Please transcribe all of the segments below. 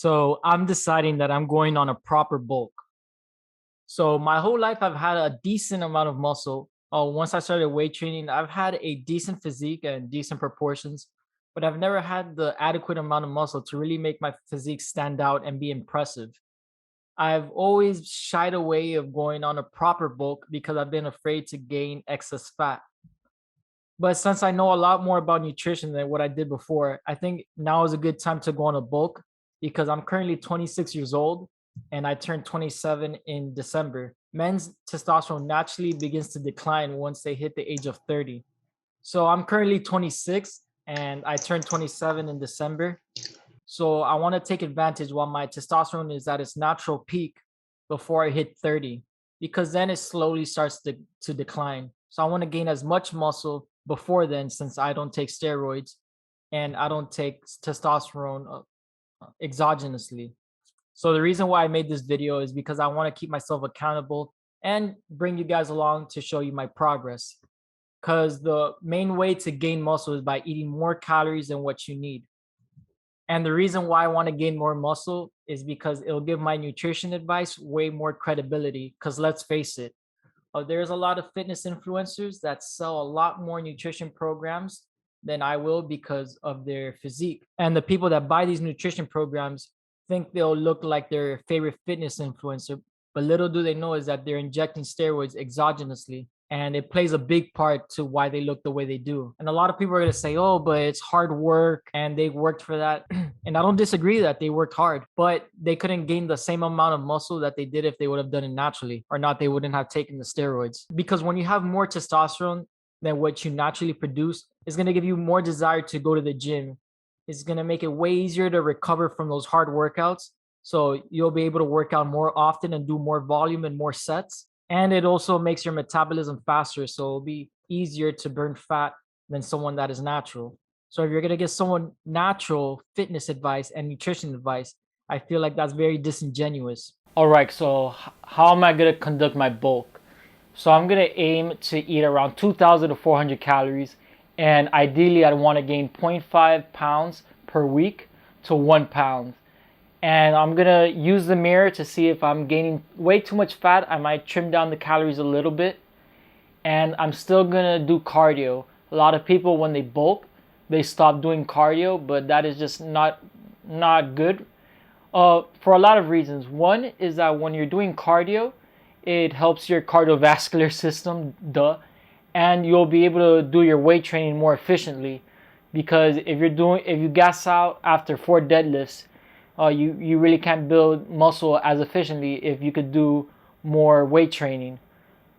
So I'm deciding that I'm going on a proper bulk. So my whole life I've had a decent amount of muscle. Once I started weight training, I've had a decent physique and decent proportions, but I've never had the adequate amount of muscle to really make my physique stand out and be impressive. I've always shied away of going on a proper bulk because I've been afraid to gain excess fat. But since I know a lot more about nutrition than what I did before, I think now is a good time to go on a bulk because I'm currently 26 years old and I turned 27 in December. Men's testosterone naturally begins to decline once they hit the age of 30. So I'm currently 26 and I turned 27 in December. So I want to take advantage while my testosterone is at its natural peak before I hit 30, because then it slowly starts to decline. So I want to gain as much muscle before then, since I don't take steroids and I don't take testosterone exogenously. So the reason why I made this video is because I want to keep myself accountable and bring you guys along to show you my progress. Because the main way to gain muscle is by eating more calories than what you need. And the reason why I want to gain more muscle is because it'll give my nutrition advice way more credibility. Because let's face it, there's a lot of fitness influencers that sell a lot more nutrition programs than I will because of their physique. And the people that buy these nutrition programs think they'll look like their favorite fitness influencer. But little do they know is that they're injecting steroids exogenously, and it plays a big part to why they look the way they do. And a lot of people are going to say, oh, but it's hard work and they worked for that. And I don't disagree that they worked hard, but they couldn't gain the same amount of muscle that they did if they would have done it naturally, or not, they wouldn't have taken the steroids. Because when you have more testosterone than what you naturally produce, it's going to give you more desire to go to the gym. It's going to make it way easier to recover from those hard workouts. So you'll be able to work out more often and do more volume and more sets. And it also makes your metabolism faster. So it'll be easier to burn fat than someone that is natural. So if you're going to get someone natural fitness advice and nutrition advice, I feel like that's very disingenuous. All right, so how am I going to conduct my bulk? So I'm going to aim to eat around 2,000 to 400 calories. And ideally, I'd want to gain 0.5 pounds per week to 1 pound. And I'm gonna use the mirror to see if I'm gaining way too much fat. I might trim down the calories a little bit. And I'm still gonna do cardio. A lot of people, when they bulk, they stop doing cardio, but that is just not good for a lot of reasons. One is that when you're doing cardio, it helps your cardiovascular system, and you'll be able to do your weight training more efficiently. Because if you gas out after 4 deadlifts, you really can't build muscle as efficiently if you could do more weight training.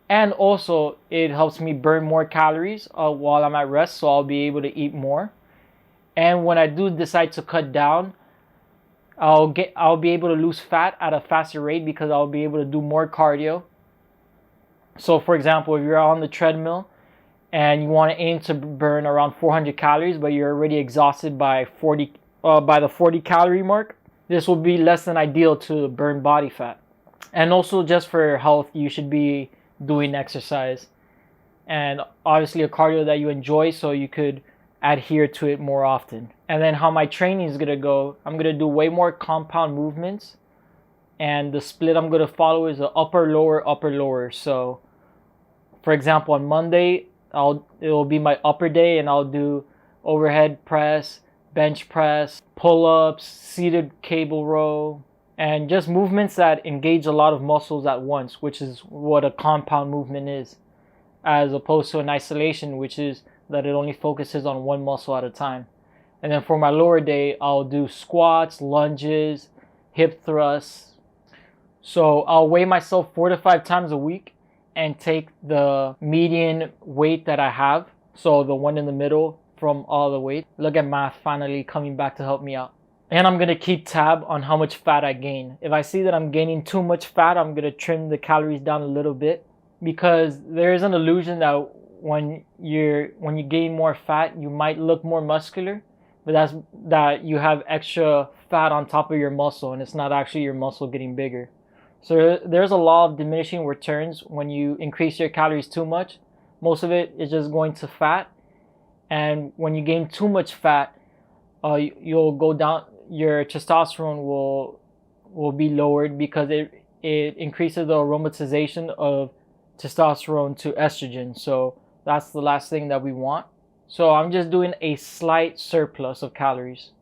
And also, it helps me burn more calories while I'm at rest, so I'll be able to eat more. And when I do decide to cut down, I'll be able to lose fat at a faster rate because I'll be able to do more cardio. So for example, if you're on the treadmill and you want to aim to burn around 400 calories, but you're already exhausted by the 40 calorie mark, this will be less than ideal to burn body fat. And also, just for health, you should be doing exercise, and obviously a cardio that you enjoy, so you could adhere to it more often. And then how my training is gonna go, I'm gonna do way more compound movements, and the split I'm gonna follow is a upper lower. So for example, on Monday it will be my upper day, and I'll do overhead press, bench press, pull-ups, seated cable row, and just movements that engage a lot of muscles at once, which is what a compound movement is, as opposed to an isolation, which is that it only focuses on one muscle at a time. And then for my lower day, I'll do squats, lunges, hip thrusts. So I'll weigh myself 4 to 5 times a week and take the median weight that I have, so the one in the middle from all the weight. Look at math finally coming back to help me out. And I'm gonna keep tab on how much fat I gain. If I see that I'm gaining too much fat, I'm gonna trim the calories down a little bit, because there is an illusion that when you gain more fat, you might look more muscular, but that's that you have extra fat on top of your muscle, and it's not actually your muscle getting bigger. So there's a law of diminishing returns. When you increase your calories too much, most of it is just going to fat. And when you gain too much fat, you'll go down. your testosterone will be lowered because it increases the aromatization of testosterone to estrogen. So that's the last thing that we want. So I'm just doing a slight surplus of calories.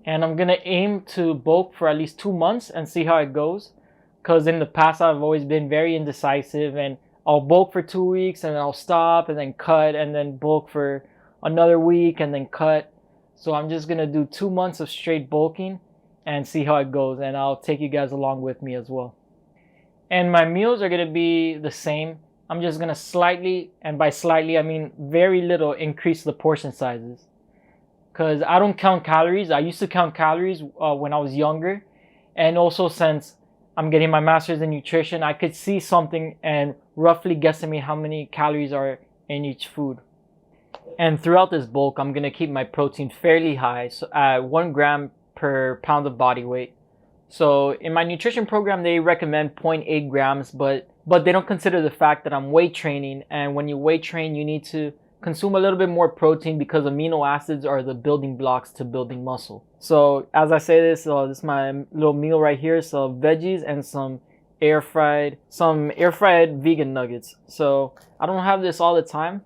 And I'm gonna aim to bulk for at least 2 months and see how it goes. Because in the past, I've always been very indecisive, and I'll bulk for 2 weeks and then I'll stop and then cut and then bulk for another week and then cut. So I'm just gonna do 2 months of straight bulking and see how it goes. And I'll take you guys along with me as well. And my meals are gonna be the same. I'm just gonna slightly, and by slightly I mean very little, increase the portion sizes because I don't count calories. I used to count calories when I was younger, and also since I'm getting my master's in nutrition, I could see something and roughly guesstimate how many calories are in each food. And throughout this bulk, I'm gonna keep my protein fairly high, so at 1 gram per pound of body weight. So in my nutrition program, they recommend zero point 0.8 grams, but they don't consider the fact that I'm weight training, and when you weight train, you need to consume a little bit more protein because amino acids are the building blocks to building muscle. So as I say this, this is my little meal right here. So veggies and some air fried vegan nuggets. So I don't have this all the time,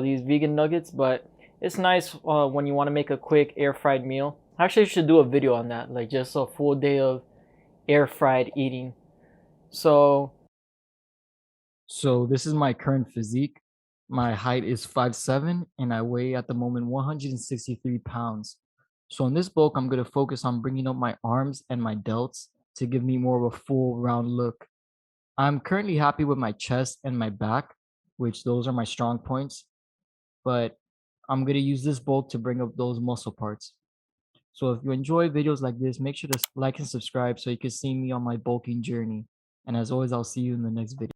these vegan nuggets, but it's nice when you want to make a quick air fried meal. Actually, I should do a video on that, like just a full day of air fried eating. So this is my current physique. My height is 5'7" and I weigh at the moment 163 pounds. So in this bulk, I'm going to focus on bringing up my arms and my delts to give me more of a full round look. I'm currently happy with my chest and my back, which those are my strong points, but I'm going to use this bulk to bring up those muscle parts. So if you enjoy videos like this, make sure to like and subscribe so you can see me on my bulking journey. And as always, I'll see you in the next video.